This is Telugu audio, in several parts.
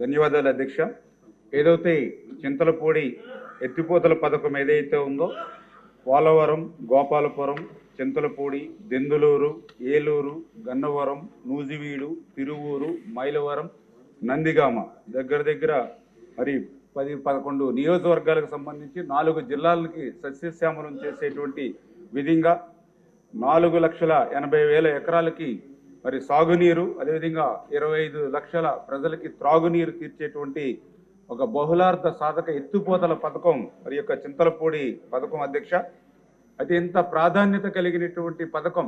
ధన్యవాదాలు అధ్యక్ష. ఏదైతే చింతలపూడి ఎత్తిపోతల పథకం ఏదైతే ఉందో పోలవరం, గోపాలపురం, చింతలపూడి, దెందులూరు, ఏలూరు, గన్నవరం, నూజివీడు, తిరువూరు, మైలవరం, నందిగామ దగ్గర మరి 10-11 నియోజకవర్గాలకు సంబంధించి 4 జిల్లాలకి సస్యశ్యామలం చేసేటువంటి విధంగా 4,80,000 ఎకరాలకి మరి సాగునీరు, అదేవిధంగా 25 లక్షల ప్రజలకి త్రాగునీరు తీర్చేటువంటి ఒక బహుళార్థ సాధక ఎత్తిపోతల పథకం మరి యొక్క చింతలపూడి పథకం అధ్యక్ష. అది ఎంత ప్రాధాన్యత కలిగినటువంటి పథకం.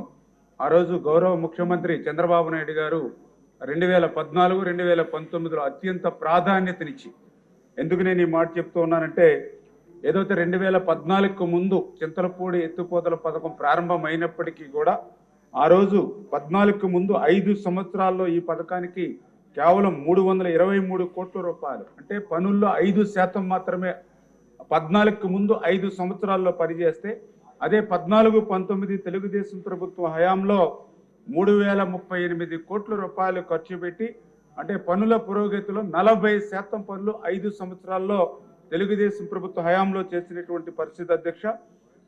ఆ రోజు గౌరవ ముఖ్యమంత్రి చంద్రబాబు నాయుడు గారు 2014-2019లో అత్యంత ప్రాధాన్యతనిచ్చి, ఎందుకు నేను ఈ మాట చెప్తూ ఉన్నానంటే, ఏదైతే 2014కు ముందు చింతలపూడి ఎత్తిపోతల పథకం ప్రారంభమైనప్పటికీ కూడా ఆ రోజు 14కు ముందు 5 సంవత్సరాల్లో ఈ పథకానికి కేవలం 323 కోట్ల రూపాయలు, అంటే పనుల్లో 5% మాత్రమే 14కు ముందు 5 సంవత్సరాల్లో పనిచేస్తే, అదే 14-19 తెలుగుదేశం ప్రభుత్వం హయాంలో 3,038 కోట్ల రూపాయలు ఖర్చు పెట్టి, అంటే పనుల పురోగతిలో 40% పనులు 5 సంవత్సరాల్లో తెలుగుదేశం ప్రభుత్వ హయాంలో చేసినటువంటి పరిస్థితి అధ్యక్ష.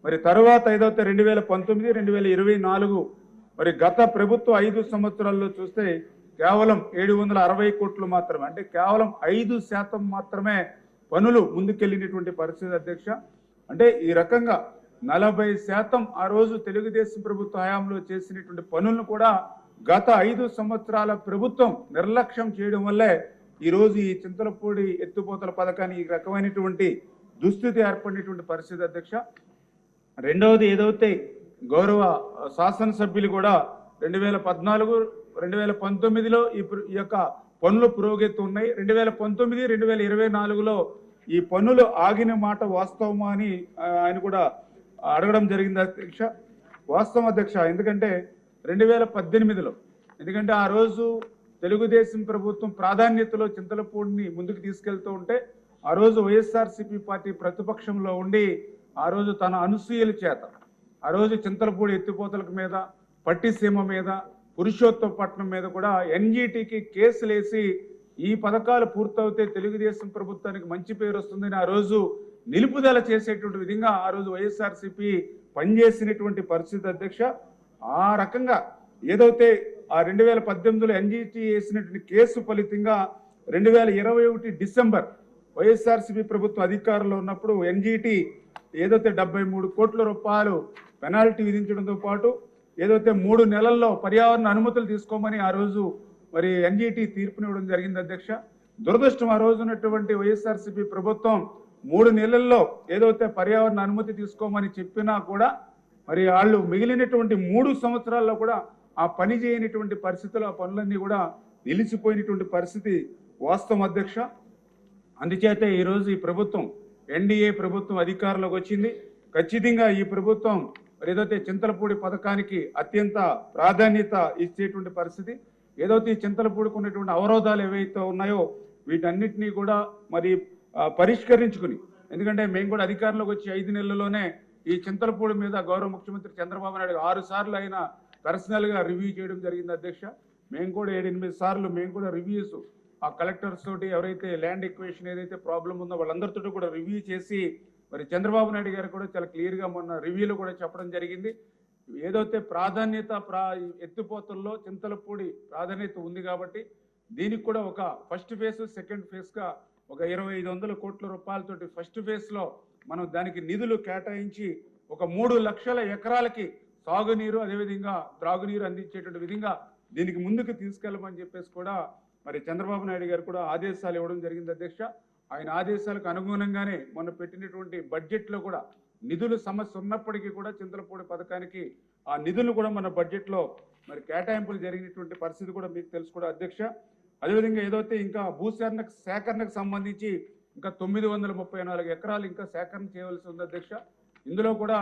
మరి తర్వాత ఏదైతే 2019-2024 మరి గత ప్రభుత్వ 5 సంవత్సరాల్లో చూస్తే కేవలం 760 కోట్లు మాత్రమే, అంటే కేవలం 5% మాత్రమే పనులు ముందుకెళ్ళినటువంటి పరిస్థితి అధ్యక్ష. అంటే ఈ రకంగా 40% ఆ రోజు తెలుగుదేశం ప్రభుత్వ హయాంలో చేసినటువంటి పనులను కూడా గత 5 సంవత్సరాల ప్రభుత్వం నిర్లక్ష్యం చేయడం వల్లే ఈరోజు ఈ చింతలపూడి ఎత్తిపోతల పథకాన్ని ఈ రకమైనటువంటి దుస్థితి ఏర్పడినటువంటి పరిస్థితి అధ్యక్ష. రెండవది, ఏదైతే గౌరవ శాసనసభ్యులు కూడా 2014-2019లో ఈ యొక్క పనులు పురోగతి ఉన్నాయి. 2019-2024లో ఈ పనులు ఆగిన మాట వాస్తవమా అని ఆయన కూడా అడగడం జరిగింది అధ్యక్ష. వాస్తవం అధ్యక్ష. ఎందుకంటే 2018లో, ఎందుకంటే ఆ రోజు తెలుగుదేశం ప్రభుత్వం ప్రాధాన్యతలో చింతలపూడిని ముందుకు తీసుకెళ్తూ ఉంటే, ఆ రోజు వైఎస్ఆర్సీపీ పార్టీ ప్రతిపక్షంలో ఉండి ఆ రోజు తన అనసూయల చేత ఆ రోజు చింతలపూడి ఎత్తిపోతలకు మీద, పట్టిసీమ మీద, పురుషోత్తపట్నం మీద కూడా ఎన్జీటీకి కేసులేసి ఈ పథకాలు పూర్తవుతే తెలుగుదేశం ప్రభుత్వానికి మంచి పేరు వస్తుందని ఆ రోజు నిలుపుదల చేసేటువంటి విధంగా ఆ రోజు వైఎస్ఆర్సీపీ పనిచేసినటువంటి పరిస్థితి అధ్యక్ష. ఆ రకంగా ఏదైతే ఆ 2018లో ఎన్జీటీ వేసినటువంటి కేసు ఫలితంగా 2021 డిసెంబర్ వైఎస్ఆర్సీపీ ప్రభుత్వం అధికారంలో ఉన్నప్పుడు ఎన్జీటీ ఏదైతే 73 కోట్ల రూపాయలు పెనాల్టీ విధించడంతో పాటు ఏదైతే 3 నెలల్లో పర్యావరణ అనుమతులు తీసుకోమని ఆ రోజు మరి ఎన్జీటీ తీర్పునివ్వడం జరిగింది అధ్యక్ష. దురదృష్టం, ఆ రోజు ఉన్నటువంటి వైఎస్ఆర్సీపీ ప్రభుత్వం 3 నెలల్లో ఏదైతే పర్యావరణ అనుమతి తీసుకోమని చెప్పినా కూడా మరి వాళ్ళు మిగిలినటువంటి 3 సంవత్సరాల్లో కూడా ఆ పని చేయనటువంటి పరిస్థితుల్లో ఆ పనులన్నీ కూడా నిలిచిపోయినటువంటి పరిస్థితి వాస్తవం అధ్యక్ష. అందుచేతే ఈరోజు ఈ ప్రభుత్వం, ఎన్డీఏ ప్రభుత్వం అధికారంలోకి వచ్చింది. ఖచ్చితంగా ఈ ప్రభుత్వం ఏదైతే చింతలపూడి పథకానికి అత్యంత ప్రాధాన్యత ఇచ్చేటువంటి పరిస్థితి, ఏదైతే ఈ చింతలపూడికి ఉన్నటువంటి అవరోధాలు ఏవైతే ఉన్నాయో వీటన్నిటినీ కూడా మరి పరిష్కరించుకుని, ఎందుకంటే మేము కూడా అధికారంలోకి వచ్చి 5 నెలల్లోనే ఈ చింతలపూడి మీద గౌరవ ముఖ్యమంత్రి చంద్రబాబు నాయుడు 6 సార్లు ఆయన పర్సనల్గా రివ్యూ చేయడం జరిగింది అధ్యక్ష. మేము కూడా 7-8 సార్లు మేము కూడా రివ్యూస్ ఆ కలెక్టర్స్ తోటి, ఎవరైతే ల్యాండ్ ఎక్వేషన్ ఏదైతే ప్రాబ్లం ఉందో వాళ్ళందరితో కూడా రివ్యూ చేసి మరి చంద్రబాబు నాయుడు గారు కూడా చాలా క్లియర్గా మొన్న రివ్యూలో కూడా చెప్పడం జరిగింది. ఏదైతే ప్రాధాన్యత ఎత్తిపోతల్లో చింతలపూడి ప్రాధాన్యత ఉంది కాబట్టి దీనికి కూడా ఒక ఫస్ట్ ఫేజ్, సెకండ్ ఫేజ్గా ఒక 2,500 కోట్ల రూపాయలతోటి ఫస్ట్ ఫేజ్లో మనం దానికి నిధులు కేటాయించి ఒక 3 లక్షల ఎకరాలకి సాగునీరు, అదేవిధంగా త్రాగునీరు అందించేటువంటి విధంగా దీనికి ముందుకు తీసుకెళ్ళమని చెప్పేసి కూడా మరి చంద్రబాబు నాయుడు గారు కూడా ఆదేశాలు ఇవ్వడం జరిగింది అధ్యక్ష. ఆయన ఆదేశాలకు అనుగుణంగానే మొన్న పెట్టినటువంటి బడ్జెట్లో కూడా నిధుల సమస్య ఉన్నప్పటికీ కూడా చింతలపూడి పథకానికి ఆ నిధులు కూడా మన బడ్జెట్లో మరి కేటాయింపులు జరిగినటువంటి పరిస్థితి కూడా మీకు తెలుసు కూడా అధ్యక్ష. అదేవిధంగా ఏదైతే ఇంకా సేకరణకు సంబంధించి ఇంకా 934 ఎకరాలు ఇంకా సేకరణ చేయవలసి ఉంది అధ్యక్ష. ఇందులో కూడా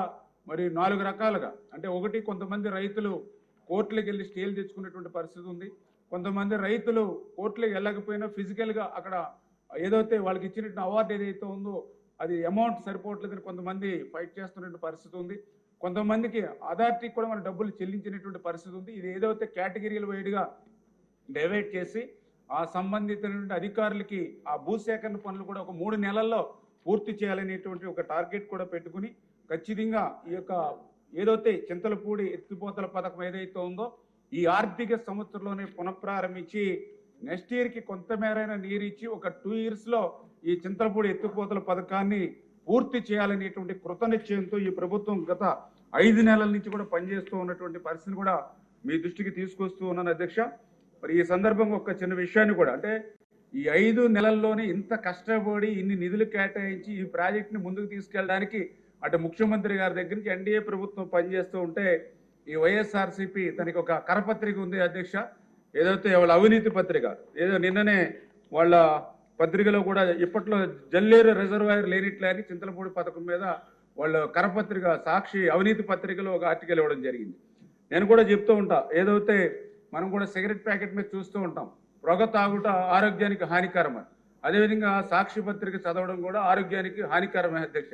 మరి 4 రకాలుగా, అంటే ఒకటి, కొంతమంది రైతులు కోర్టులకు వెళ్ళి స్టేలు తెచ్చుకునేటువంటి పరిస్థితి ఉంది. కొంతమంది రైతులు కోర్టులకు వెళ్ళకపోయినా ఫిజికల్గా అక్కడ ఏదైతే వాళ్ళకి ఇచ్చినటువంటి అవార్డు ఏదైతే ఉందో అది అమౌంట్ సరిపోవట్లేదని కొంతమంది ఫైట్ చేస్తున్నటువంటి పరిస్థితి ఉంది. కొంతమందికి అథారిటీకి కూడా మన డబ్బులు చెల్లించినటువంటి పరిస్థితి ఉంది. ఇది ఏదైతే కేటగిరీల వైడ్గా డైవైడ్ చేసి ఆ సంబంధిత అధికారులకి ఆ భూసేకరణ పనులు కూడా ఒక 3 నెలల్లో పూర్తి చేయాలనేటువంటి ఒక టార్గెట్ కూడా పెట్టుకుని ఖచ్చితంగా ఈ యొక్క ఏదైతే చింతలపూడి ఎత్తిపోతల పథకం ఏదైతే ఉందో ఈ ఆర్థిక సంవత్సరంలోనే పునఃప్రారంభించి నెక్స్ట్ ఇయర్కి కొంతమేరైనా నీరు ఇచ్చి ఒక 2 yearsలో ఈ చింతలపూడి ఎత్తిపోతల పథకాన్ని పూర్తి చేయాలనేటువంటి కృతనిశ్చయంతో ఈ ప్రభుత్వం గత 5 నెలల నుంచి కూడా పనిచేస్తూ ఉన్నటువంటి పరిస్థితిని కూడా మీ దృష్టికి తీసుకొస్తూ ఉన్నాను అధ్యక్ష. మరి ఈ సందర్భంగా ఒక చిన్న విషయాన్ని కూడా అంటే ఈ 5 నెలల్లోనే ఇంత కష్టపడి ఇన్ని నిధులు కేటాయించి ఈ ప్రాజెక్టుని ముందుకు తీసుకెళ్ళడానికి అటు ముఖ్యమంత్రి గారి దగ్గర నుంచి ఎన్డీఏ ప్రభుత్వం పనిచేస్తూ ఉంటే ఈ వైఎస్ఆర్సీపీ తనకి ఒక కరపత్రిక ఉంది అధ్యక్ష, ఏదైతే వాళ్ళ అవినీతి పత్రిక, ఏదో నిన్ననే వాళ్ళ పత్రికలో కూడా ఇప్పట్లో జల్లేరు రిజర్వాయర్ లేనిట్లే అని చింతలపూడి పథకం మీద వాళ్ళ కరపత్రిక సాక్షి అవినీతి పత్రికలో ఒక ఆర్టికల్ ఇవ్వడం జరిగింది. నేను కూడా చెప్తూ ఉంటా, ఏదైతే మనం కూడా సిగరెట్ ప్యాకెట్ మీద చూస్తూ ఉంటాం పొగ తాగుట ఆరోగ్యానికి హానికరం అని, అదేవిధంగా సాక్షి పత్రిక చదవడం కూడా ఆరోగ్యానికి హానికరమే అధ్యక్ష.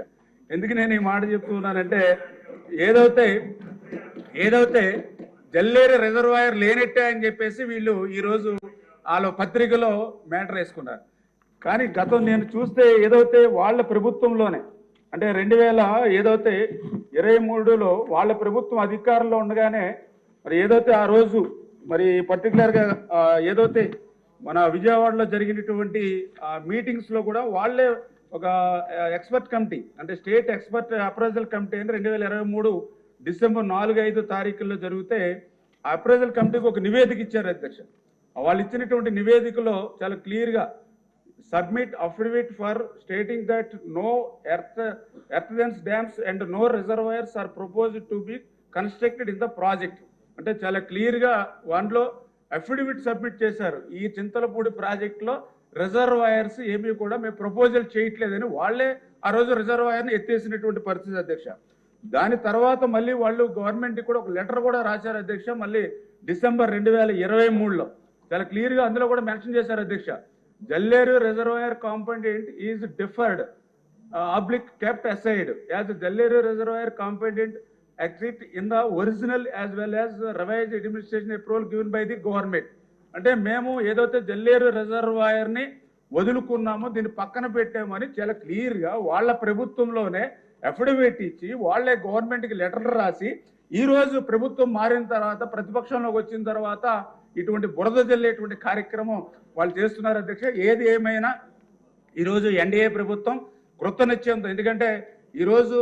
ఎందుకు నేను ఈ మాట చెప్తున్నానంటే ఏదైతే జల్లేరు రిజర్వాయర్ లేనట్టే అని చెప్పేసి వీళ్ళు ఈరోజు వాళ్ళ పత్రికలో మ్యాటర్ వేసుకున్నారు. కానీ గతం నేను చూస్తే ఏదైతే వాళ్ళ ప్రభుత్వంలోనే అంటే 2023లో వాళ్ళ ప్రభుత్వం అధికారంలో ఉండగానే మరి ఏదైతే ఆ రోజు మరి పర్టికులర్గా ఏదైతే మన విజయవాడలో జరిగినటువంటి మీటింగ్స్లో కూడా వాళ్ళే ఒక ఎక్స్పర్ట్ కమిటీ అంటే స్టేట్ ఎక్స్పర్ట్ అప్రైజల్ కమిటీ అని 2023 డిసెంబర్ 4-5 తారీఖుల్లో జరిగితే ఆ అప్రైజల్ కమిటీకి ఒక నివేదిక ఇచ్చారు అధ్యక్ష. వాళ్ళు ఇచ్చినటువంటి నివేదికలో చాలా క్లియర్గా submit affidavit for stating that no earthen dams and no reservoirs are proposed to be constructed in the project అంటే చాలా క్లియర్గా వాటిలో అఫిడవిట్ సబ్మిట్ చేశారు. ఈ చింతలపూడి ప్రాజెక్టులో రిజర్వాయర్స్ ఏమీ కూడా మేము ప్రపోజల్ చేయట్లేదని వాళ్ళే ఆ రోజు రిజర్వాయర్ని ఎత్తేసినటువంటి పరిస్థితి అధ్యక్ష. దాని తర్వాత మళ్ళీ వాళ్ళు గవర్నమెంట్కి కూడా ఒక లెటర్ కూడా రాశారు అధ్యక్ష. మళ్ళీ డిసెంబర్ 2023లో చాలా క్లియర్గా అందులో కూడా మెన్షన్ చేశారు అధ్యక్ష, Jalleru reservoir component is deferred oblique kept aside as Jalleru reservoir component exist in the original as well as revised administration approval given by the government. అంటే మేము ఏదైతే జల్లేరు రిజర్వాయర్ని వదులుకున్నామో దీన్ని పక్కన పెట్టామని చాలా క్లియర్గా వాళ్ళ ప్రభుత్వంలోనే అఫిడవిట్ ఇచ్చి వాళ్ళే గవర్నమెంట్కి లెటర్లు రాసి ఈరోజు ప్రభుత్వం మారిన తర్వాత ప్రతిపక్షంలోకి వచ్చిన తర్వాత ఇటువంటి బురద జల్లేటువంటి కార్యక్రమం వాళ్ళు చేస్తున్నారు అధ్యక్ష. ఏది ఏమైనా ఈరోజు ఎన్డీఏ ప్రభుత్వం కృతనిశ్చయంతో, ఎందుకంటే ఈరోజు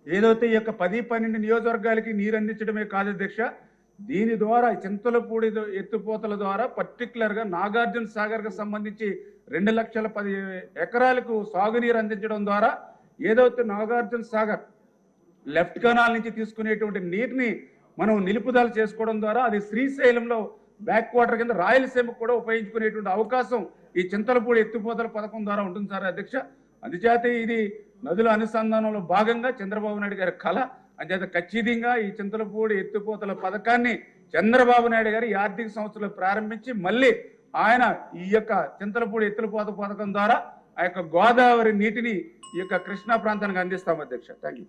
ఏదైతే ఈ యొక్క 10-12 నియోజకవర్గాలకి నీరు అందించడమే కాదు అధ్యక్ష, దీని ద్వారా చింతలపూడి ఎత్తిపోతల ద్వారా పర్టికులర్గా నాగార్జున సాగర్కి సంబంధించి 2,10,000 ఎకరాలకు సాగునీరు అందించడం ద్వారా ఏదైతే నాగార్జున సాగర్ లెఫ్ట్ కెనాల్ నుంచి తీసుకునేటువంటి నీటిని మనం నిలుపుదల చేసుకోవడం ద్వారా అది శ్రీశైలంలో బ్యాక్ వాటర్ కింద రాయలసీమకు కూడా ఉపయోగించుకునేటువంటి అవకాశం ఈ చింతలపూడి ఎత్తిపోతల పథకం ద్వారా ఉంటుంది సార్ అధ్యక్ష. అందుచేత ఇది నదుల అనుసంధానంలో భాగంగా చంద్రబాబు నాయుడు గారి కళ. అంచేత ఖచ్చితంగా ఈ చింతలపూడి ఎత్తిపోతల పథకాన్ని చంద్రబాబు నాయుడు గారు ఈ ఆర్థిక సంవత్సరంలో ప్రారంభించి మళ్ళీ ఆయన ఈ యొక్క చింతలపూడి ఎత్తిపోతల పథకం ద్వారా ఆ యొక్క గోదావరి నీటిని ఈ యొక్క కృష్ణా ప్రాంతానికి అందిస్తాం అధ్యక్ష. Thank you.